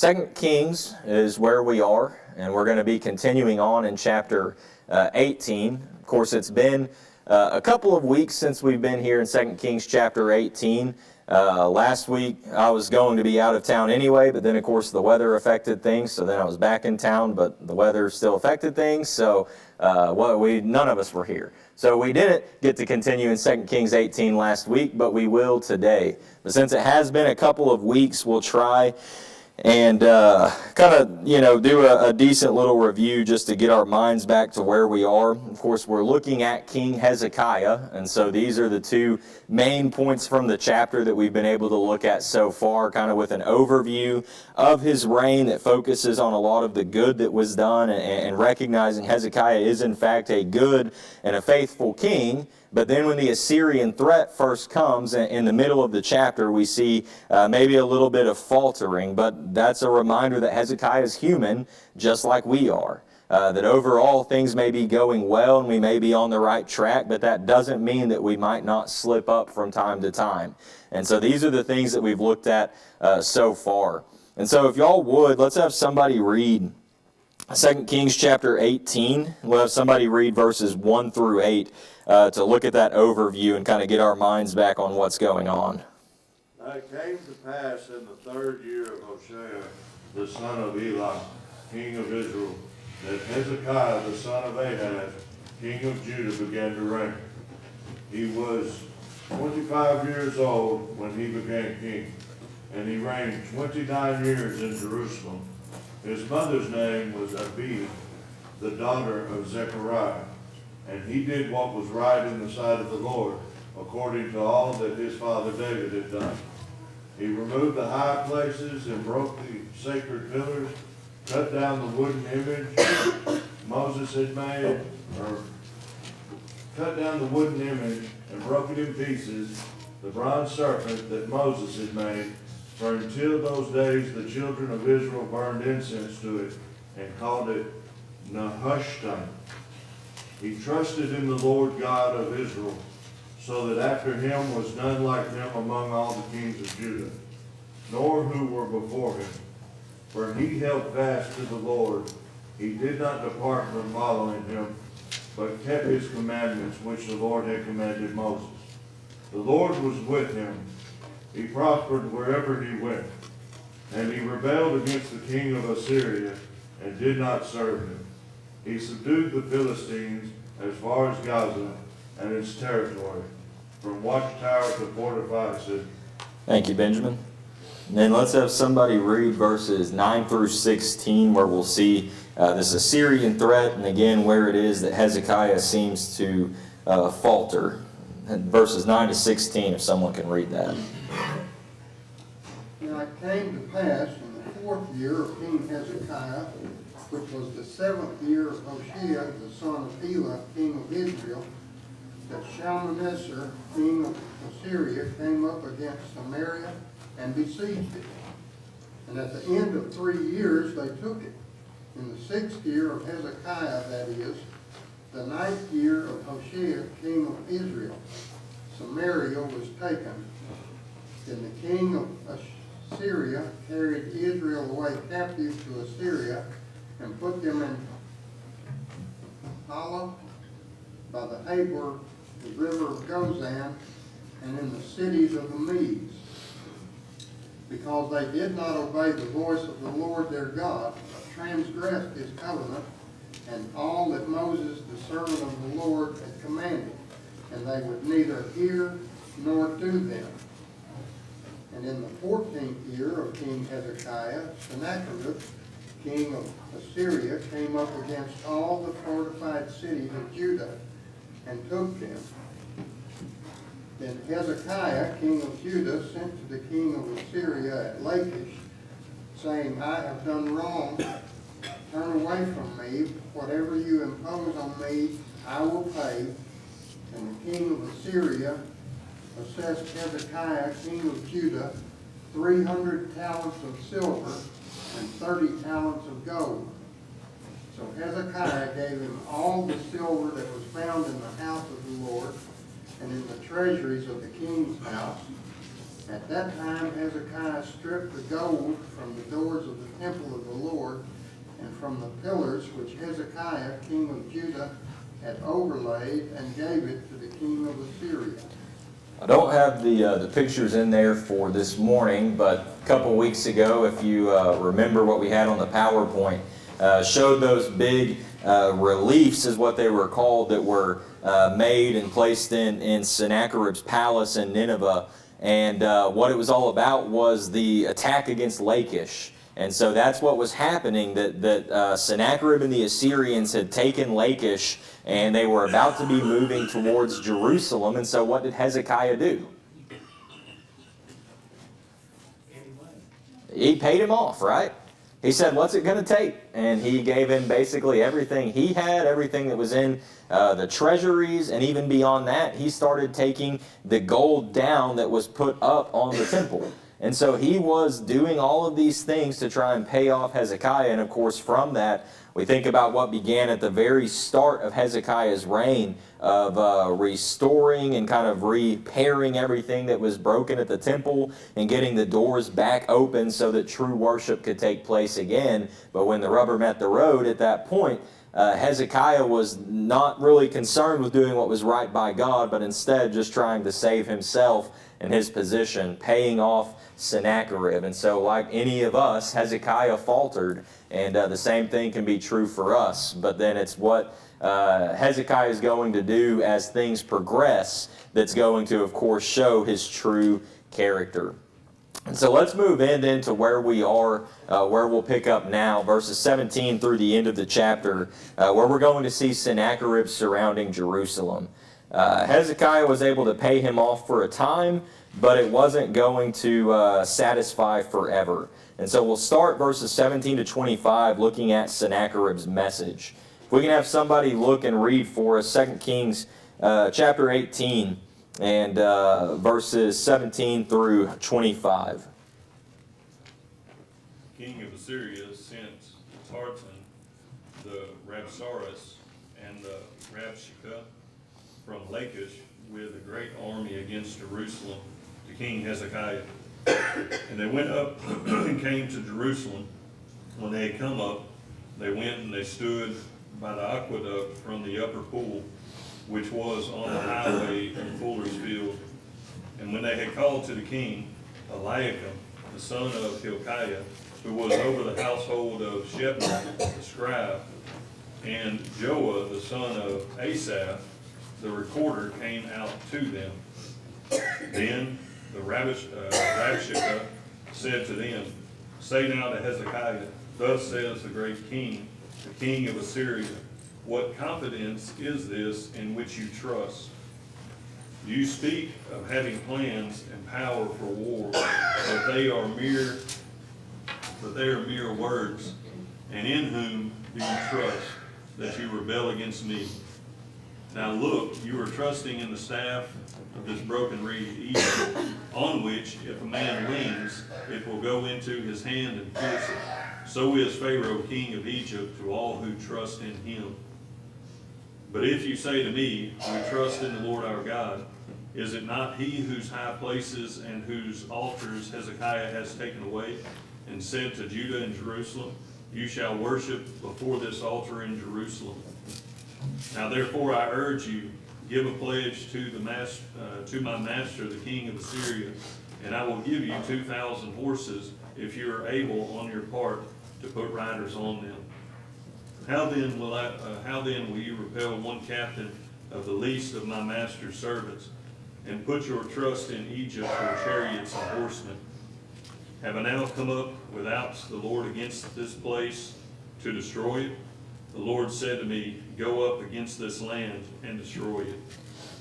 2 Kings is where we are, and we're going to be continuing on in chapter 18. Of course, it's been a couple of weeks since we've been here in 2 Kings chapter 18. Last week I was going to be out of town anyway, but then of course the weather affected things, so then I was back in town, but the weather still affected things, so none of us were here. So we didn't get to continue in 2 Kings 18 last week, but we will today. But since it has been a couple of weeks, we'll try and kind of, do a decent little review just to get our minds back to where we are. Of course, we're looking at King Hezekiah, and so these are the two main points from the chapter that we've been able to look at so far, kind of with an overview of his reign that focuses on a lot of the good that was done and recognizing Hezekiah is in fact a good and a faithful king. But then when the Assyrian threat first comes, in the middle of the chapter, we see maybe a little bit of faltering. But that's a reminder that Hezekiah is human, just like we are. That overall things may be going well and we may be on the right track, but that doesn't mean that we might not slip up from time to time. And so these are the things that we've looked at so far. And so if y'all would, let's have somebody read 2 Kings chapter 18. We'll have somebody read verses 1 through 8 to look at that overview and kind of get our minds back on what's going on. It came to pass in the 3rd year of Hoshea, the son of Elah, king of Israel, that Hezekiah, the son of Ahaz, king of Judah, began to reign. He was 25 years old when he became king, and he reigned 29 years in Jerusalem. His mother's name was Abi, the daughter of Zechariah, and he did what was right in the sight of the Lord, according to all that his father David had done. He removed the high places and broke the sacred pillars, cut down the wooden image Moses had made, cut down the wooden image and broke it in pieces, the bronze serpent that Moses had made. For until those days the children of Israel burned incense to it and called it Nehushtan. He trusted in the Lord God of Israel, so that after him was none like him among all the kings of Judah, nor who were before him. For he held fast to the Lord. He did not depart from following him, but kept his commandments which the Lord had commanded Moses. The Lord was with him. He prospered wherever he went. And he rebelled against the king of Assyria and did not serve him. He subdued the Philistines as far as Gaza and its territory, from watchtower to fortified city. Thank you, Benjamin. And then let's have somebody read verses 9 through 16, where we'll see this Assyrian threat, and again where it is that Hezekiah seems to falter. And verses 9 to 16, if someone can read that. Now it came to pass in the 4th year of King Hezekiah, which was the 7th year of Hoshea, the son of Elah, king of Israel, that Shalmaneser, king of Assyria, came up against Samaria and besieged it. And at the end of 3 years they took it. In the 6th year of Hezekiah, that is, the 9th year of Hoshea, king of Israel, Samaria was taken. Then the king of Assyria carried Israel away captive to Assyria and put them in Hala by the Habor, the river of Gozan, and in the cities of the Medes, because they did not obey the voice of the Lord their God, but transgressed his covenant, and all that Moses, the servant of the Lord, had commanded, and they would neither hear nor do them. And in the 14th year of King Hezekiah, Sennacherib, king of Assyria, came up against all the fortified cities of Judah and took them. Then Hezekiah, king of Judah, sent to the king of Assyria at Lachish, saying, I have done wrong. Turn away from me. Whatever you impose on me, I will pay. And the king of Assyria assessed Hezekiah, king of Judah, 300 talents of silver and 30 talents of gold. So Hezekiah gave him all the silver that was found in the house of the Lord and in the treasuries of the king's house, At that time Hezekiah stripped the gold from the doors of the temple of the Lord, and from the pillars which Hezekiah, king of Judah, had overlaid, and gave it to the king of Assyria. I don't have the pictures in there for this morning, but a couple weeks ago, if you remember what we had on the PowerPoint, showed those big reliefs, is what they were called, that were made and placed in Sennacherib's palace in Nineveh. And what it was all about was the attack against Lachish. And so that's what was happening, that Sennacherib and the Assyrians had taken Lachish, and they were about to be moving towards Jerusalem. And so what did Hezekiah do? He paid him off, right? He said, what's it going to take? And he gave him basically everything he had, everything that was in the treasuries, and even beyond that, he started taking the gold down that was put up on the temple. And so he was doing all of these things to try and pay off Hezekiah. And of course, from that, we think about what began at the very start of Hezekiah's reign of restoring and kind of repairing everything that was broken at the temple and getting the doors back open so that true worship could take place again. But when the rubber met the road at that point, Hezekiah was not really concerned with doing what was right by God, but instead just trying to save himself and his position, paying off Sennacherib. And so like any of us, Hezekiah faltered, and the same thing can be true for us. But then it's what Hezekiah is going to do as things progress that's going to, of course, show his true character. And so let's move in then to where we are, where we'll pick up now, verses 17 through the end of the chapter, where we're going to see Sennacherib surrounding Jerusalem. Hezekiah was able to pay him off for a time, but it wasn't going to satisfy forever. And so we'll start verses 17 to 25 looking at Sennacherib's message. If we can have somebody look and read for us 2 Kings chapter 18 and verses 17 through 25. King of Assyria sent Tartan, the Rabsaris, and the Rabshakeh from Lachish with a great army against Jerusalem to King Hezekiah. And they went up and came to Jerusalem. When they had come up, they went and they stood by the aqueduct from the upper pool, which was on the highway in Fuller's Field. And when they had called to the king, Eliakim, the son of Hilkiah, who was over the household of Shebna, the scribe, and Joah, the son of Asaph, the recorder, came out to them. Then the Rabshakeh said to them, Say now to Hezekiah, Thus says the great king, the king of Assyria, What confidence is this in which you trust? You speak of having plans and power for war, but they are mere words. And in whom do you trust that you rebel against me? Now look, you are trusting in the staff of this broken reed, Egypt, on which, if a man leans, it will go into his hand and pierce it. So is Pharaoh, king of Egypt, to all who trust in him. But if you say to me, We trust in the Lord our God, is it not he whose high places and whose altars Hezekiah has taken away, and said to Judah and Jerusalem, You shall worship before this altar in Jerusalem? Now therefore I urge you, give a pledge to my master, the king of Assyria, and I will give you 2,000 horses, if you are able on your part to put riders on them. How then will you repel one captain of the least of my master's servants, and put your trust in Egypt for chariots and horsemen? Have I now come up without the Lord against this place to destroy it? The Lord said to me, Go up against this land and destroy it.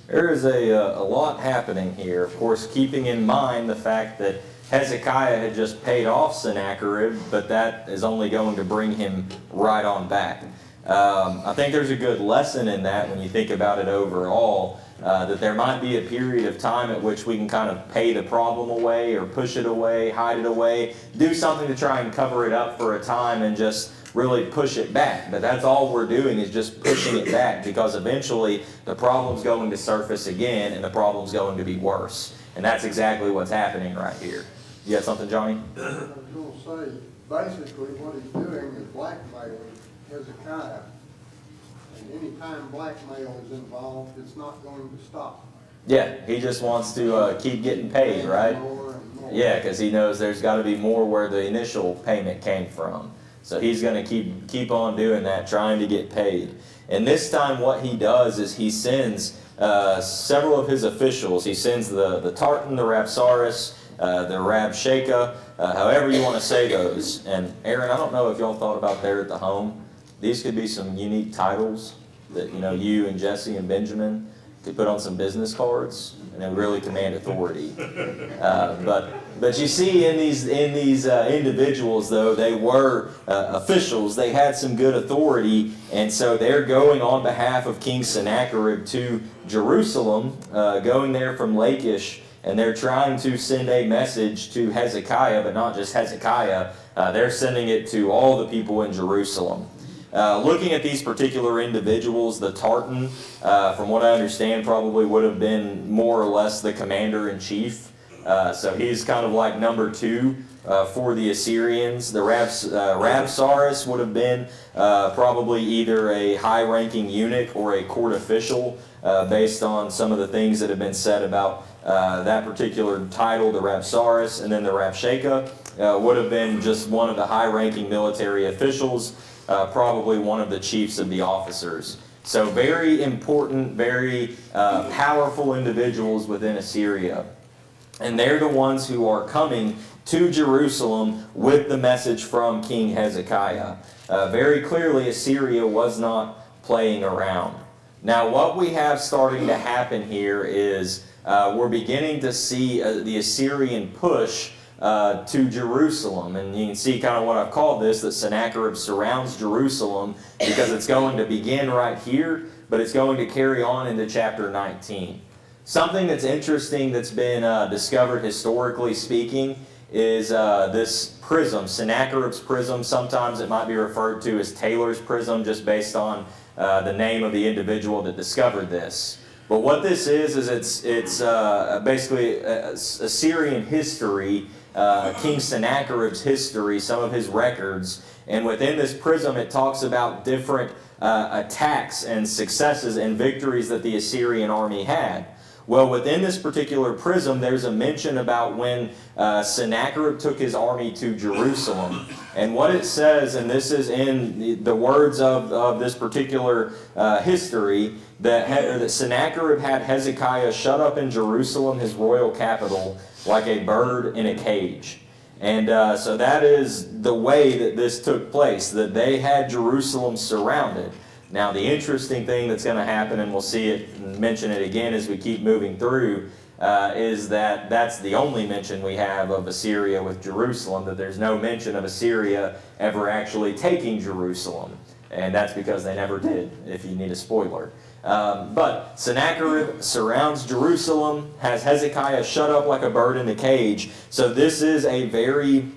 There is a lot happening here. Of course, keeping in mind the fact that Hezekiah had just paid off Sennacherib, but that is only going to bring him right on back. I think there's a good lesson in that when you think about it overall, that there might be a period of time at which we can kind of pay the problem away or push it away, hide it away, do something to try and cover it up for a time and just really push it back. But that's all we're doing, is just pushing it back, because eventually the problem's going to surface again and the problem's going to be worse. And that's exactly what's happening right here. You got something, Johnny? I was going to say, basically what he's doing is blackmailing Hezekiah. And anytime blackmail is involved, it's not going to stop. Yeah, he just wants to keep getting paid, right? More and more. Yeah, because he knows there's got to be more where the initial payment came from. So he's going to keep on doing that, trying to get paid. And this time what he does is he sends several of his officials. He sends the Tartan, the Rapsaris, the Rabshakeh, however you want to say those. And Aaron, I don't know if y'all thought about there at the home. These could be some unique titles that, you and Jesse and Benjamin could put on some business cards, and they really command authority. But you see in these individuals, though, they were officials. They had some good authority, and so they're going on behalf of King Sennacherib to Jerusalem, going there from Lachish, and they're trying to send a message to Hezekiah, but not just Hezekiah. They're sending it to all the people in Jerusalem. Looking at these particular individuals, the Tartan, from what I understand, probably would have been more or less the commander-in-chief. So he's kind of like number 2 for the Assyrians. The Rabsaris would have been probably either a high-ranking eunuch or a court official, based on some of the things that have been said about that particular title, the Rabsaris. And then the Rabshakeh would have been just one of the high-ranking military officials, probably one of the chiefs of the officers. So very important, very powerful individuals within Assyria. And they're the ones who are coming to Jerusalem with the message from King Hezekiah. Very clearly, Assyria was not playing around. Now, what we have starting to happen here is we're beginning to see the Assyrian push to Jerusalem. And you can see kind of what I've called this, that Sennacherib surrounds Jerusalem, because it's going to begin right here, but it's going to carry on into chapter 19. Something that's interesting that's been discovered historically speaking is this prism, Sennacherib's prism. Sometimes it might be referred to as Taylor's prism, just based on the name of the individual that discovered this. But what this is it's basically Assyrian history, King Sennacherib's history, some of his records. And within this prism it talks about different attacks and successes and victories that the Assyrian army had. Well, within this particular prism, there's a mention about when Sennacherib took his army to Jerusalem. And what it says, and this is in the words of this particular history, that Sennacherib had Hezekiah shut up in Jerusalem, his royal capital, like a bird in a cage. And so that is the way that this took place, that they had Jerusalem surrounded. Now, the interesting thing that's going to happen, and we'll see it and mention it again as we keep moving through, is that that's the only mention we have of Assyria with Jerusalem, that there's no mention of Assyria ever actually taking Jerusalem. And that's because they never did, if you need a spoiler. But Sennacherib surrounds Jerusalem, has Hezekiah shut up like a bird in a cage. So this is a very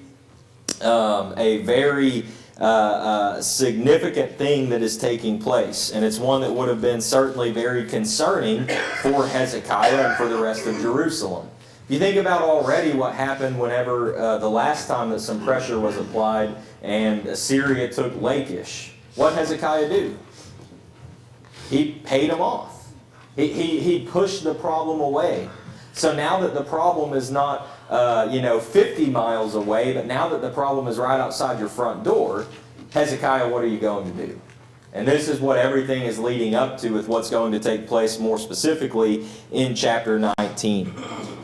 significant thing that is taking place, and it's one that would have been certainly very concerning for Hezekiah and for the rest of Jerusalem. If you think about already what happened whenever the last time that some pressure was applied and Assyria took Lachish, what did Hezekiah do? He paid them off. He pushed the problem away. So now that the problem is not 50 miles away, but now that the problem is right outside your front door, Hezekiah, what are you going to do? And this is what everything is leading up to with what's going to take place more specifically in chapter 19.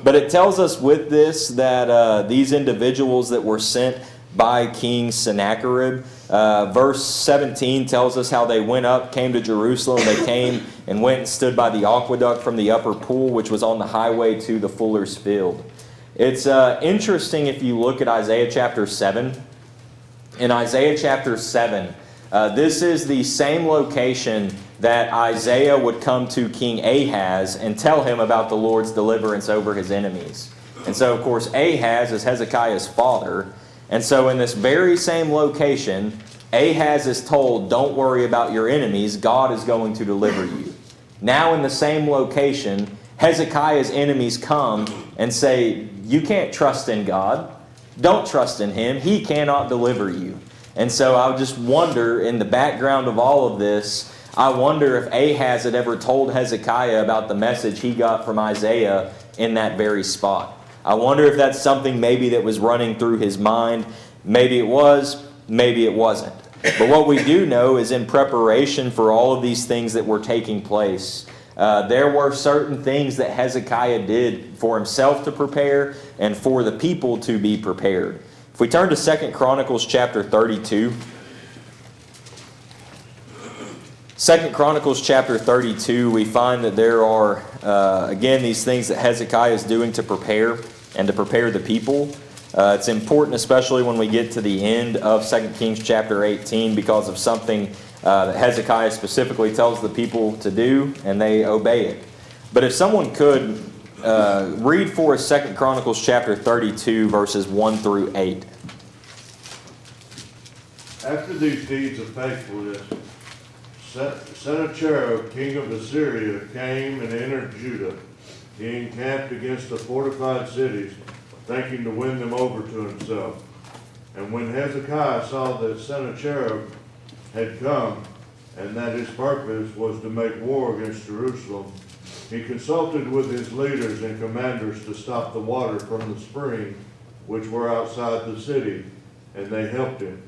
But it tells us with this that these individuals that were sent by King Sennacherib, verse 17 tells us how they went up, came to Jerusalem. They came and went and stood by the aqueduct from the upper pool, which was on the highway to the fuller's field. It's interesting if you look at Isaiah chapter 7. In Isaiah chapter 7, this is the same location that Isaiah would come to King Ahaz and tell him about the Lord's deliverance over his enemies. And so, of course, Ahaz is Hezekiah's father. And so in this very same location, Ahaz is told, don't worry about your enemies, God is going to deliver you. Now in the same location, Hezekiah's enemies come and say, you can't trust in God. Don't trust in Him. He cannot deliver you. And so I just wonder, in the background of all of this, I wonder if Ahaz had ever told Hezekiah about the message he got from Isaiah in that very spot. I wonder if that's something maybe that was running through his mind. Maybe it was, maybe it wasn't. But what we do know is, in preparation for all of these things that were taking place, there were certain things that Hezekiah did for himself to prepare and for the people to be prepared. If we turn to 2 Chronicles chapter 32. 2 Chronicles chapter 32, we find that there are, again, these things that Hezekiah is doing to prepare and to prepare the people. It's important, especially when we get to the end of 2 Kings chapter 18, because of something that Hezekiah specifically tells the people to do, and they obey it. But if someone could read for us 2 Chronicles chapter 32, verses 1 through 8. After these deeds of faithfulness, Sennacherib, king of Assyria, came and entered Judah. He encamped against the fortified cities, thinking to win them over to himself. And when Hezekiah saw that Sennacherib had come, and that his purpose was to make war against Jerusalem, he consulted with his leaders and commanders to stop the water from the spring which were outside the city, and they helped him.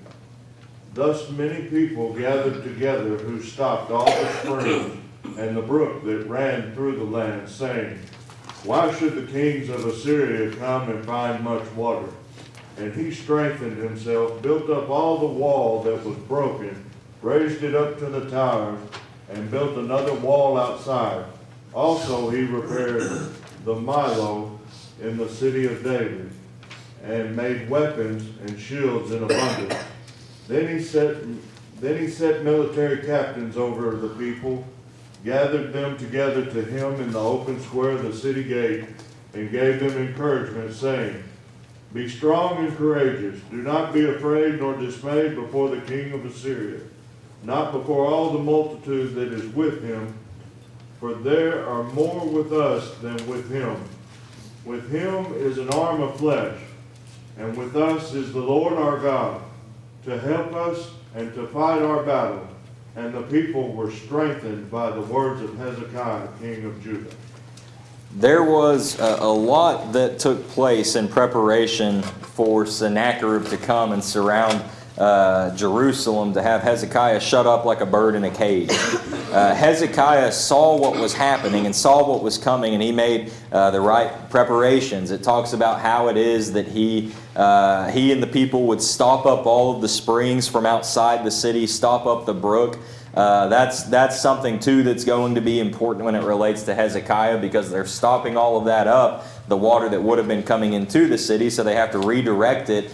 Thus many people gathered together, who stopped all the springs and the brook that ran through the land, saying, why should the kings of Assyria come and find much water? And he strengthened himself, built up all the wall that was broken, raised it up to the towers, and built another wall outside. Also he repaired the Milo in the city of David, and made weapons and shields in abundance. Then he set military captains over the people, gathered them together to him in the open square of the city gate, and gave them encouragement, saying, be strong and courageous. Do not be afraid nor dismayed before the king of Assyria, not before all the multitude that is with him, for there are more with us than with him. With him is an arm of flesh, and with us is the Lord our God, to help us and to fight our battle. And the people were strengthened by the words of Hezekiah, king of Judah. There was a lot that took place in preparation for Sennacherib to come and surround Jerusalem, to have Hezekiah shut up like a bird in a cage. Hezekiah saw what was happening and saw what was coming, and he made the right preparations. It talks about how it is that he and the people would stop up all of the springs from outside the city, stop up the brook. That's something too that's going to be important when it relates to Hezekiah, because they're stopping all of that up, the water that would have been coming into the city, so they have to redirect it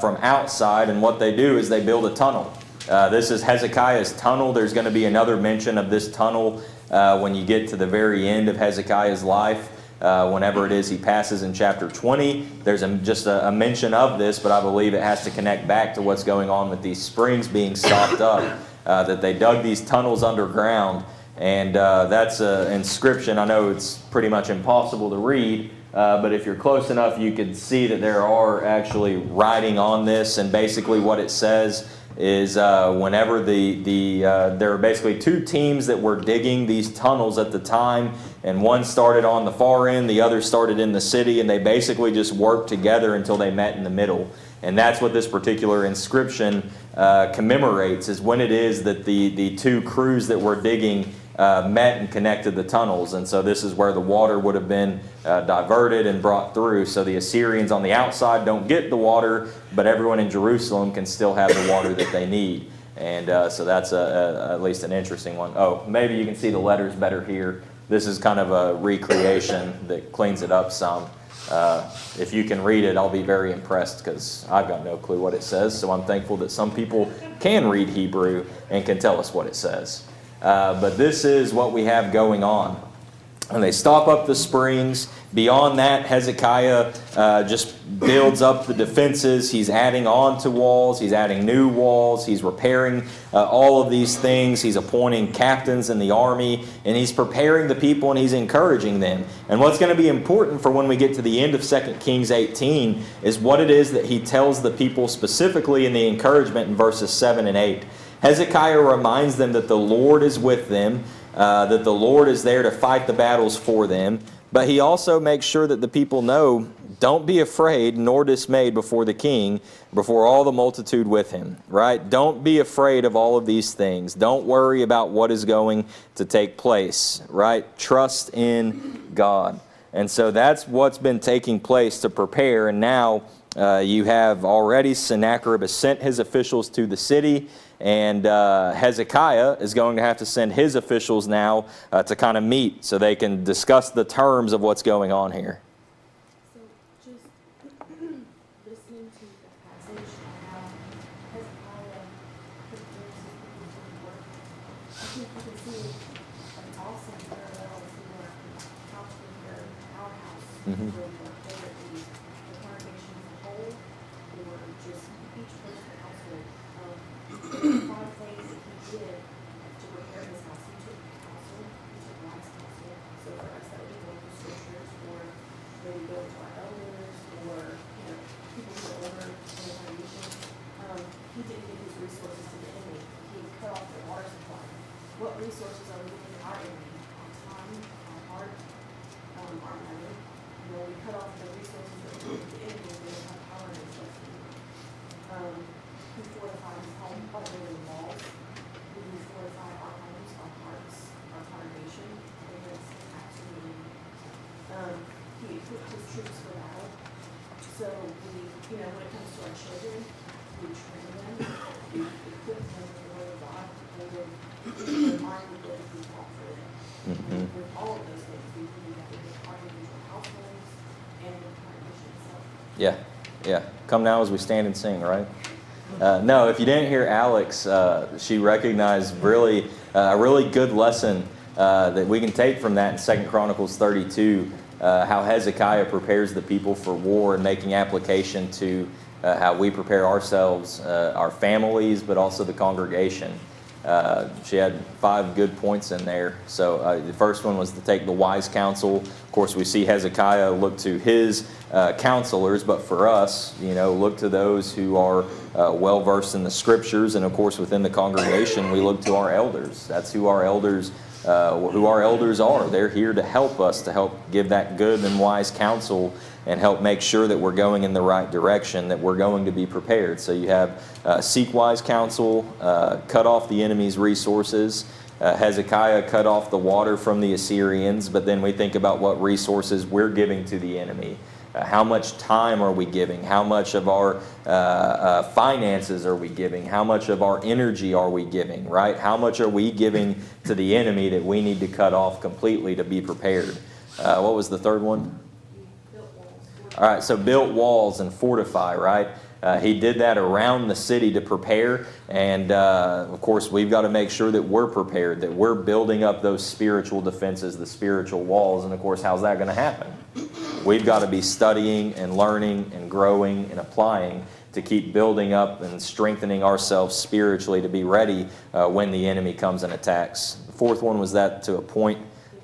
from outside. And what they do is they build a tunnel. This is Hezekiah's tunnel. There's going to be another mention of this tunnel when you get to the very end of Hezekiah's life. Whenever it is he passes in chapter 20, there's just a mention of this, but I believe it has to connect back to what's going on with these springs being stopped up, that they dug these tunnels underground, and that's an inscription. I know it's pretty much impossible to read, but if you're close enough, you can see that there are actually writing on this, and basically what it says is whenever there were basically two teams that were digging these tunnels at the time, and one started on the far end, the other started in the city, and they basically just worked together until they met in the middle. And that's what this particular inscription commemorates, is when it is that the two crews that were digging met and connected the tunnels. And so this is where the water would have been diverted and brought through. So the Assyrians on the outside don't get the water, but everyone in Jerusalem can still have the water that they need. And so that's at least an interesting one. Oh, maybe you can see the letters better here. This is kind of a recreation that cleans it up some. If you can read it, I'll be very impressed, because I've got no clue what it says. So I'm thankful that some people can read Hebrew and can tell us what it says. But this is what we have going on. And they stop up the springs. Beyond that, Hezekiah just builds up the defenses. He's adding on to walls. He's adding new walls. He's repairing all of these things. He's appointing captains in the army. And he's preparing the people and he's encouraging them. And what's going to be important for when we get to the end of 2 Kings 18 is what it is that he tells the people specifically in the encouragement in verses 7 and 8. Hezekiah reminds them that the Lord is with them, that the Lord is there to fight the battles for them. But he also makes sure that the people know, don't be afraid nor dismayed before the king, before all the multitude with him, right? Don't be afraid of all of these things. Don't worry about what is going to take place, right? Trust in God. And so that's what's been taking place to prepare. And now you have already Sennacherib has sent his officials to the city. And Hezekiah is going to have to send his officials now to kind of meet so they can discuss the terms of what's going on here. So just listening to the passage about Hezekiah prepares his people for the work, I think you can see an awesome parallel to what house here in our house Mhm. where whether it be the congregation as a whole or just each person in the household. 5 things that he did to prepare his house. He took counsel, he took wise counsel. So for us, that would be going through scriptures, or maybe going to our elders, or people who are older in the congregation. He didn't give his resources to the enemy. He cut off their water supply. What resources are we giving our enemy? Our time, our heart, our money. We cut off the resources that we give to the enemy, we don't have power in those. He fortified his home by building walls. We fortified our homes, our hearts, our congregation against attacks from the enemy. He equipped his troops for battle. So we, when it comes to our children, we train them, we equip them with the word of God. They would be reminded that we fought for them. Mhm. With all of those things, we believe that with our individual households and the congregation itself. Yeah. Come now as we stand and sing, right? No, if you didn't hear Alex, she recognized really a really good lesson that we can take from that in 2 Chronicles 32, how Hezekiah prepares the people for war and making application to how we prepare ourselves, our families, but also the congregation. She had 5 good points in there. So the first one was to take the wise counsel. Of course, we see Hezekiah look to his counselors, but for us, look to those who are well versed in the scriptures. And of course, within the congregation, we look to our elders. That's who our elders are. They're here to help us, to help give that good and wise counsel and help make sure that we're going in the right direction, that we're going to be prepared. So you have seek wise counsel, cut off the enemy's resources. Hezekiah cut off the water from the Assyrians, but then we think about what resources we're giving to the enemy. How much time are we giving? How much of our finances are we giving? How much of our energy are we giving, right? How much are we giving to the enemy that we need to cut off completely to be prepared? What was the third one? All right, so built walls and fortify, right? He did that around the city to prepare, and of course we've got to make sure that we're prepared, that we're building up those spiritual defenses, the spiritual walls, and of course how's that going to happen? We've got to be studying and learning and growing and applying to keep building up and strengthening ourselves spiritually to be ready when the enemy comes and attacks. The fourth one was that to appoint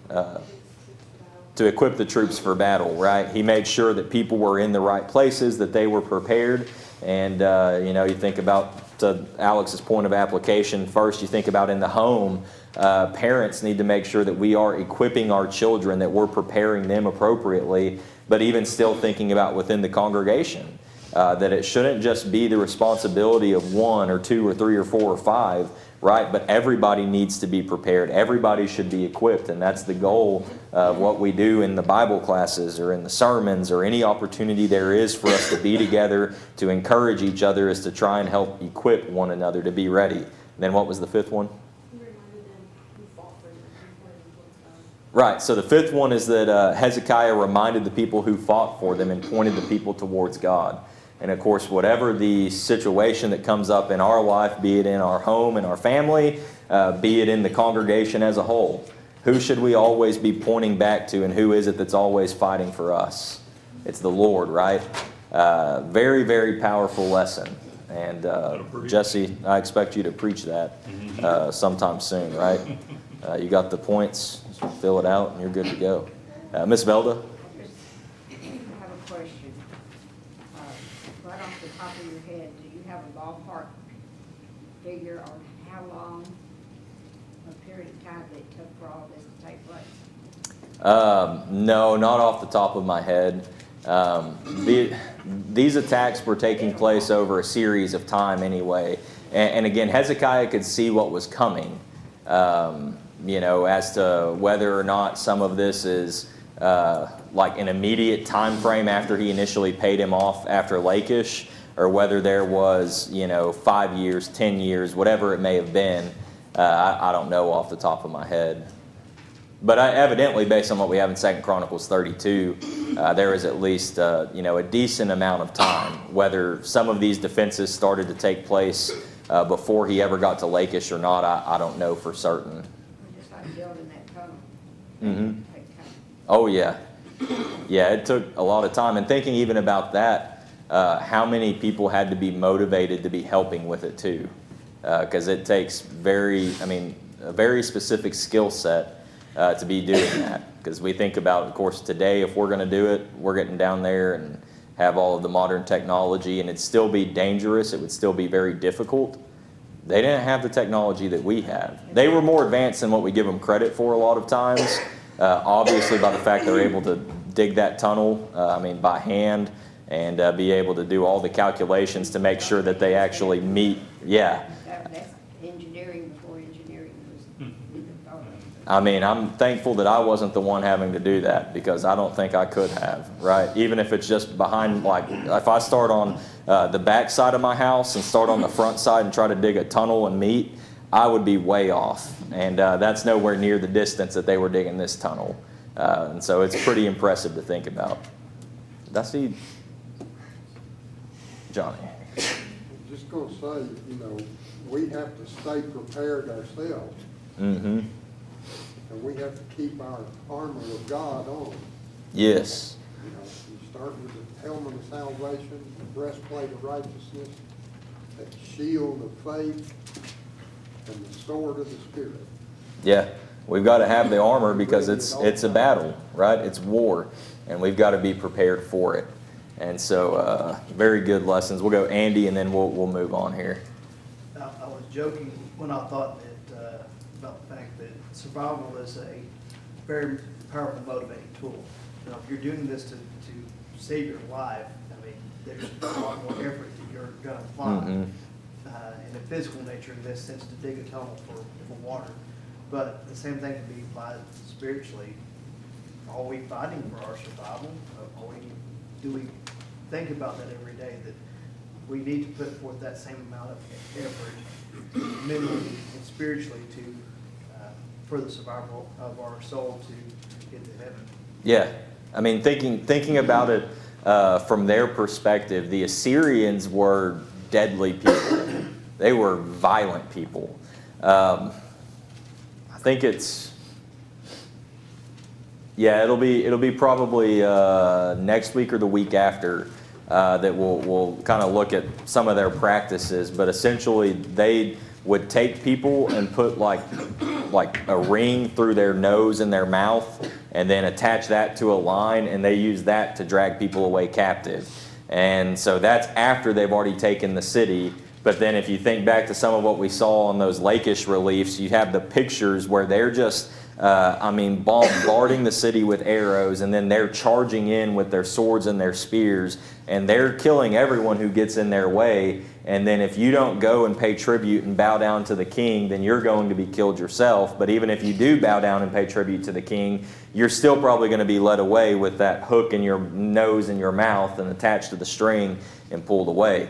to equip the troops for battle, right? He made sure that people were in the right places, that they were prepared. And, you think about, to Alex's point of application, first you think about in the home, parents need to make sure that we are equipping our children, that we're preparing them appropriately, but even still thinking about within the congregation, that it shouldn't just be the responsibility of 1 or 2 or 3 or 4 or 5, right? But everybody needs to be prepared. Everybody should be equipped, and that's the goal of what we do in the Bible classes or in the sermons or any opportunity there is for us to be together, to encourage each other, is to try and help equip one another to be ready. And then what was the fifth one? He reminded them who fought for them, who pointed them towards God. Right, so the fifth one is that Hezekiah reminded the people who fought for them and pointed the people towards God. And of course, whatever the situation that comes up in our life, be it in our home and our family, be it in the congregation as a whole, who should we always be pointing back to, and who is it that's always fighting for us? It's the Lord, right? Very, very powerful lesson. And Jesse, I expect you to preach that sometime soon, right? You got the points, fill it out, and you're good to go. Miss Velda? I have a question. Right off the top of your head, do you have a ballpark figure on how long a period of time that it took for all this to take place? No, not off the top of my head. These attacks were taking place over a series of time anyway. And again, Hezekiah could see what was coming, as to whether or not some of this is like an immediate time frame after he initially paid him off after Lachish, or whether there was, 5 years, 10 years, whatever it may have been. I don't know off the top of my head. But evidently, based on what we have in 2 Chronicles 32, there is at least a decent amount of time. Whether some of these defenses started to take place before he ever got to Lachish or not, I don't know for certain. Just like building that tunnel. Mm-hmm. Take time. Oh yeah, it took a lot of time. And thinking even about that, how many people had to be motivated to be helping with it too, because it takes a very specific skill set. To be doing that, because we think about, of course, today, if we're going to do it, we're getting down there and have all of the modern technology, and it'd still be dangerous. It would still be very difficult. They didn't have the technology that we have. They were more advanced than what we give them credit for a lot of times, obviously by the fact they're able to dig that tunnel, by hand, and be able to do all the calculations to make sure that they actually meet, That's engineering before engineering was even thought of. I'm thankful that I wasn't the one having to do that, because I don't think I could have, right? Even if it's just behind, like, if I start on the back side of my house and start on the front side and try to dig a tunnel and meet, I would be way off. And that's nowhere near the distance that they were digging this tunnel. And so it's pretty impressive to think about. Did I see Johnny? I'm just gonna say, we have to stay prepared ourselves. Mm-hmm. And we have to keep our armor of God on. Yes. You start with the helmet of salvation, the breastplate of righteousness, that shield of faith, and the sword of the Spirit. Yeah, we've got to have the armor because it's a battle, right? It's war, and we've got to be prepared for it. And so, very good lessons. We'll go Andy, and then we'll move on here. I was joking when I thought that about the fact that survival is a very powerful motivating tool. If you're doing this to save your life, there's a lot more effort that you're going to apply. Mm-hmm. In a physical nature, in this sense, to dig a tunnel for water. But the same thing can be applied spiritually. Are we fighting for our survival? Do we think about that every day, that we need to put forth that same amount of effort mentally and spiritually for the survival of our soul to get to heaven? Yeah, thinking about it from their perspective, the Assyrians were deadly people. They were violent people. I think it'll be probably next week or the week after that we'll kind of look at some of their practices. But essentially, they would take people and put like a ring through their nose and their mouth, and then attach that to a line, and they use that to drag people away captive. And so that's after they've already taken the city. But then if you think back to some of what we saw on those Lachish reliefs, you have the pictures where they're just bombarding the city with arrows, and then they're charging in with their swords and their spears, and they're killing everyone who gets in their way. And then if you don't go and pay tribute and bow down to the king, then you're going to be killed yourself. But even if you do bow down and pay tribute to the king, you're still probably going to be led away with that hook in your nose and your mouth and attached to the string and pulled away.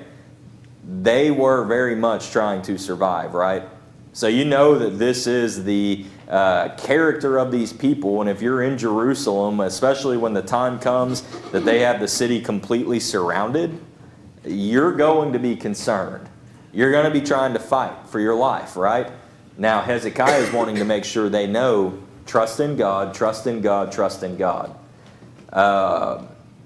They were very much trying to survive, right? So you know that this is the character of these people. And if you're in Jerusalem, especially when the time comes that they have the city completely surrounded, you're going to be concerned. You're going to be trying to fight for your life, right? Now, Hezekiah is wanting to make sure they know Trust in God, trust in God, trust in God.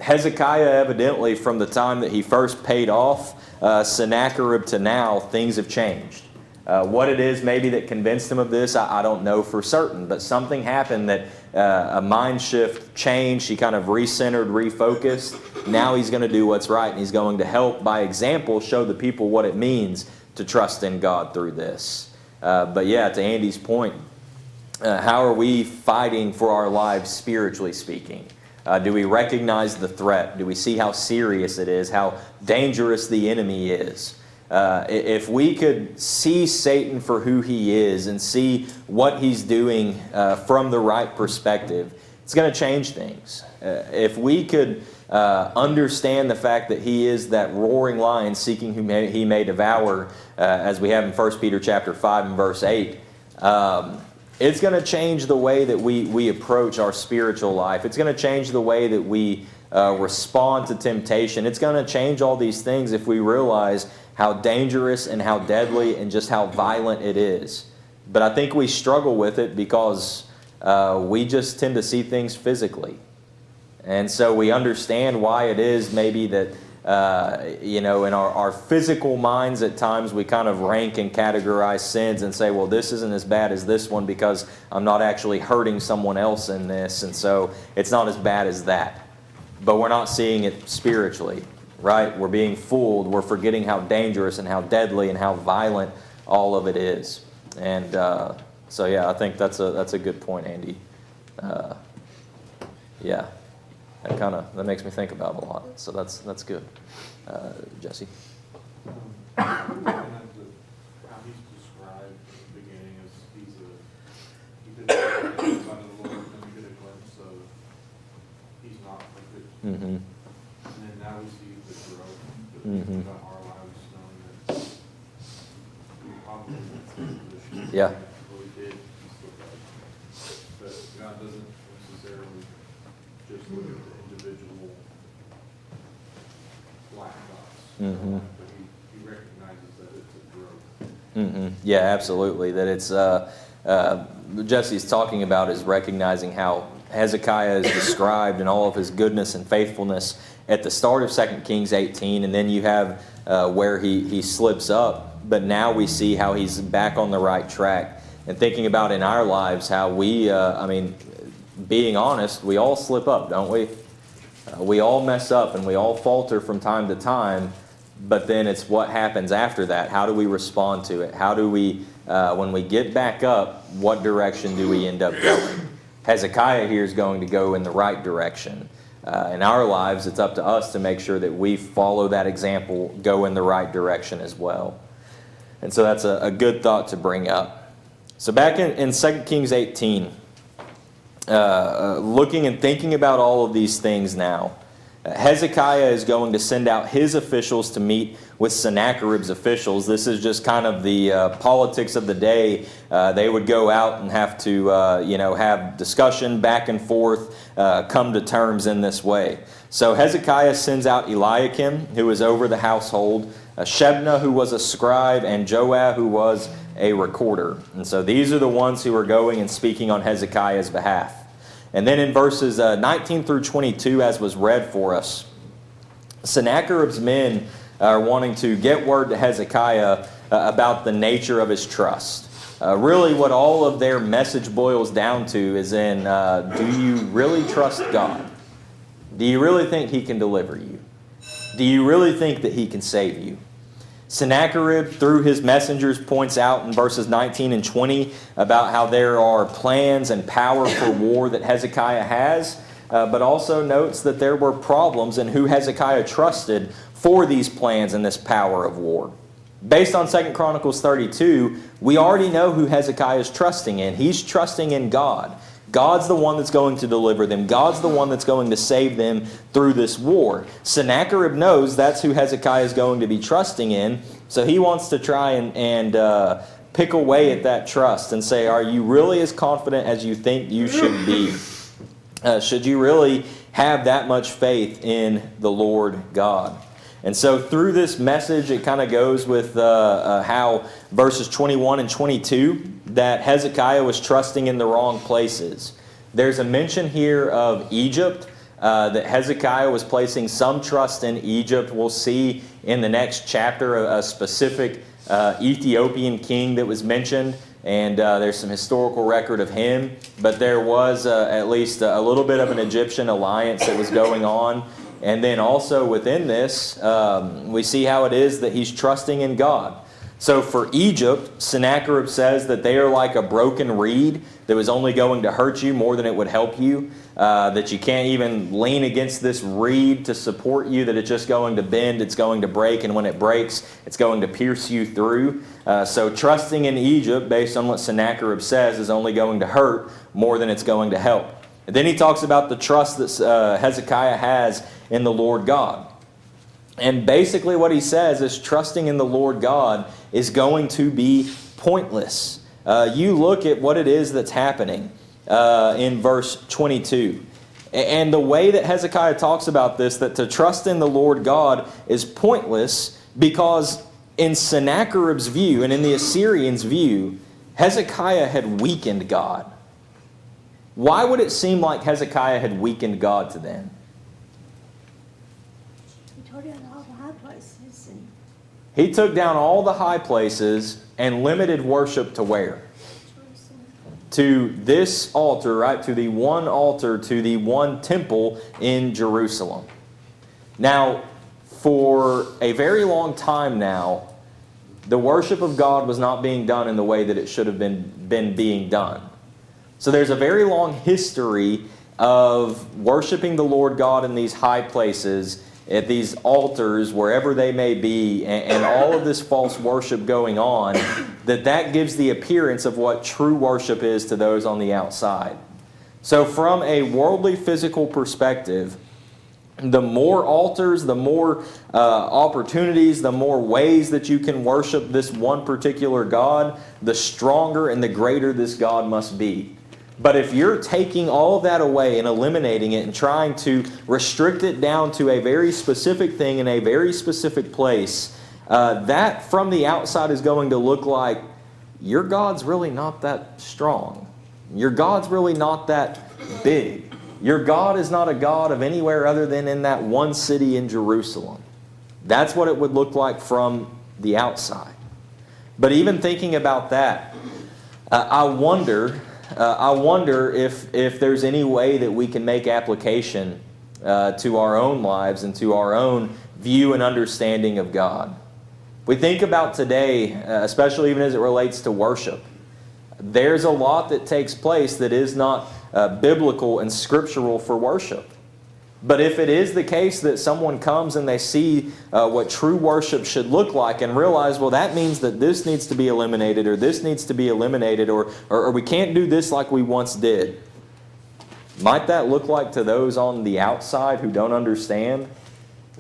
Hezekiah, evidently, from the time that he first paid off Sennacherib to now, things have changed. What it is maybe that convinced him of this, I don't know for certain, but something happened that a mind shift changed. He kind of recentered, refocused. Now he's going to do what's right, and he's going to help, by example, show the people what it means to trust in God through this. But yeah, to Andy's point, how are we fighting for our lives spiritually speaking? Do we recognize the threat? Do we see how serious it is, how dangerous the enemy is? If we could see Satan for who he is and see what he's doing from the right perspective, it's going to change things. If we could understand the fact that he is that roaring lion seeking whom he may devour, as we have in 1 Peter chapter 5 and verse 8, it's going to change the way that we approach our spiritual life. It's going to change the way that we respond to temptation. It's going to change all these things if we realize how dangerous and how deadly and just how violent it is. But I think we struggle with it because we just tend to see things physically. And so we understand why it is maybe that, in our physical minds at times we kind of rank and categorize sins and say, well, this isn't as bad as this one because I'm not actually hurting someone else in this, and so it's not as bad as that. But we're not seeing it spiritually, right? We're being fooled. We're forgetting how dangerous and how deadly and how violent all of it is. And so, yeah, I think that's a good point, Andy. Yeah. That makes me think about it a lot. So that's good. Jesse? How he's described at the beginning as he did the Son of the Lord, and we get a glimpse of he's not perfect. Mm-hmm. And then now we see the growth that Mm-hmm. about our lives, knowing that we probably in the same position. Yeah. What we did, he still does. But God doesn't necessarily just look at the individual black dots. Mm-hmm. But he recognizes that it's a growth. Mm-hmm. Yeah, absolutely. That it's Jesse's talking about is recognizing how Hezekiah is described in all of his goodness and faithfulness at the start of 2 Kings 18, and then you have where he slips up, but now we see how he's back on the right track. And thinking about in our lives how we, being honest, we all slip up, don't we? We all mess up and we all falter from time to time, but then it's what happens after that. How do we respond to it? How do we, when we get back up, what direction do we end up going? Hezekiah here is going to go in the right direction. In our lives, it's up to us to make sure that we follow that example, go in the right direction as well. And so that's a good thought to bring up. So back in 2 Kings 18, looking and thinking about all of these things now, Hezekiah is going to send out his officials to meet with Sennacherib's officials. This is just kind of the politics of the day. They would go out and have to, have discussion back and forth, come to terms in this way. So Hezekiah sends out Eliakim, who was over the household, Shebna, who was a scribe, and Joah, who was a recorder. And so these are the ones who are going and speaking on Hezekiah's behalf. And then in verses 19 through 22, as was read for us, Sennacherib's men are wanting to get word to Hezekiah about the nature of his trust. Really what all of their message boils down to is in, do you really trust God? Do you really think He can deliver you? Do you really think that He can save you? Sennacherib, through his messengers, points out in verses 19 and 20 about how there are plans and power for war that Hezekiah has, but also notes that there were problems in who Hezekiah trusted for these plans and this power of war. Based on 2 Chronicles 32, we already know who Hezekiah is trusting in. He's trusting in God. God's the one that's going to deliver them. God's the one that's going to save them through this war. Sennacherib knows that's who Hezekiah is going to be trusting in, so he wants to try and pick away at that trust and say, are you really as confident as you think you should be? Should you really have that much faith in the Lord God? And so through this message, it kind of goes with how verses 21 and 22 that Hezekiah was trusting in the wrong places. There's a mention here of Egypt, that Hezekiah was placing some trust in Egypt. We'll see in the next chapter a specific Ethiopian king that was mentioned, and there's some historical record of him. But there was at least a little bit of an Egyptian alliance that was going on. And then also within this, we see how it is that he's trusting in God. So for Egypt, Sennacherib says that they are like a broken reed that was only going to hurt you more than it would help you, that you can't even lean against this reed to support you, that it's just going to bend, it's going to break, and when it breaks, it's going to pierce you through. So trusting in Egypt, based on what Sennacherib says, is only going to hurt more than it's going to help. And then he talks about the trust that Hezekiah has in the Lord God. And basically what he says is trusting in the Lord God is going to be pointless. You look at what it is that's happening in verse 22. And the way that Hezekiah talks about this, that to trust in the Lord God is pointless, because in Sennacherib's view and in the Assyrians' view, Hezekiah had weakened God. Why would it seem like Hezekiah had weakened God to them? He tore down all the high places. And He took down all the high places and limited worship to where? To this altar, right? To the one altar, to the one temple in Jerusalem. Now, for a very long time now, the worship of God was not being done in the way that it should have been being done. So there's a very long history of worshiping the Lord God in these high places, at these altars, wherever they may be, and all of this false worship going on, that gives the appearance of what true worship is to those on the outside. So from a worldly, physical perspective, the more altars, the more opportunities, the more ways that you can worship this one particular God, the stronger and the greater this God must be. But if you're taking all of that away and eliminating it and trying to restrict it down to a very specific thing in a very specific place, that from the outside is going to look like your God's really not that strong. Your God's really not that big. Your God is not a God of anywhere other than in that one city in Jerusalem. That's what it would look like from the outside. But even thinking about that, I wonder if there's any way that we can make application to our own lives and to our own view and understanding of God. We think about today, especially even as it relates to worship, there's a lot that takes place that is not biblical and scriptural for worship. But if it is the case that someone comes and they see what true worship should look like and realize, well, that means that this needs to be eliminated, or this needs to be eliminated, or we can't do this like we once did. Might that look like to those on the outside who don't understand?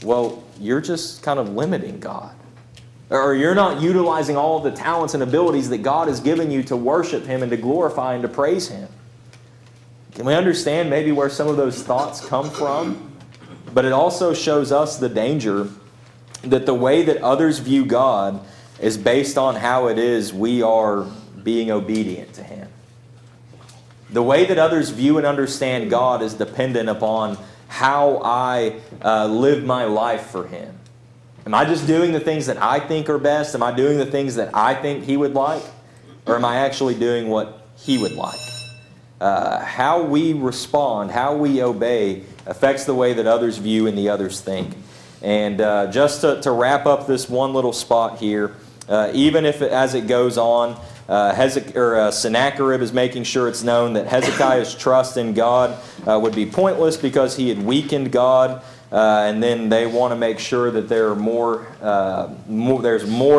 Well, you're just kind of limiting God. Or you're not utilizing all of the talents and abilities that God has given you to worship Him and to glorify and to praise Him. Can we understand maybe where some of those thoughts come from? But it also shows us the danger that the way that others view God is based on how it is we are being obedient to Him. The way that others view and understand God is dependent upon how I live my life for Him. Am I just doing the things that I think are best? Am I doing the things that I think He would like? Or am I actually doing what He would like? How we respond, how we obey, affects the way that others view and the others think. And just to wrap up this one little spot here, even if as it goes on, Sennacherib is making sure it's known that Hezekiah's trust in God would be pointless because he had weakened God. And then they want to make sure that there's more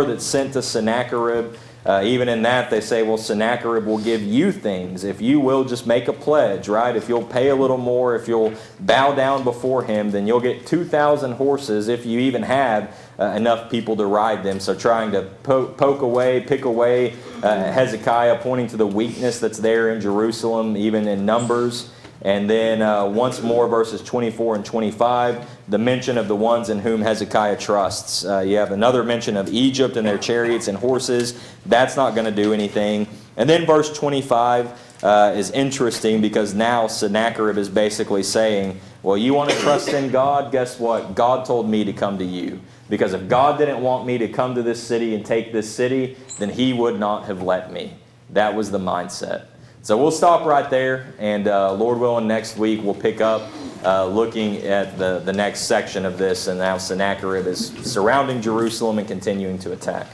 that's sent to Sennacherib. Even in that, they say, well, Sennacherib will give you things if you will just make a pledge, right? If you'll pay a little more, if you'll bow down before him, then you'll get 2,000 horses if you even have enough people to ride them. So trying to pick away Hezekiah, pointing to the weakness that's there in Jerusalem, even in numbers. And then once more, verses 24 and 25, the mention of the ones in whom Hezekiah trusts. You have another mention of Egypt and their chariots and horses. That's not going to do anything. And then verse 25 is interesting because now Sennacherib is basically saying, well, you want to trust in God? Guess what? God told me to come to you. Because if God didn't want me to come to this city and take this city, then he would not have let me. That was the mindset. So we'll stop right there, and Lord willing, next week we'll pick up looking at the next section of this, and now Sennacherib is surrounding Jerusalem and continuing to attack.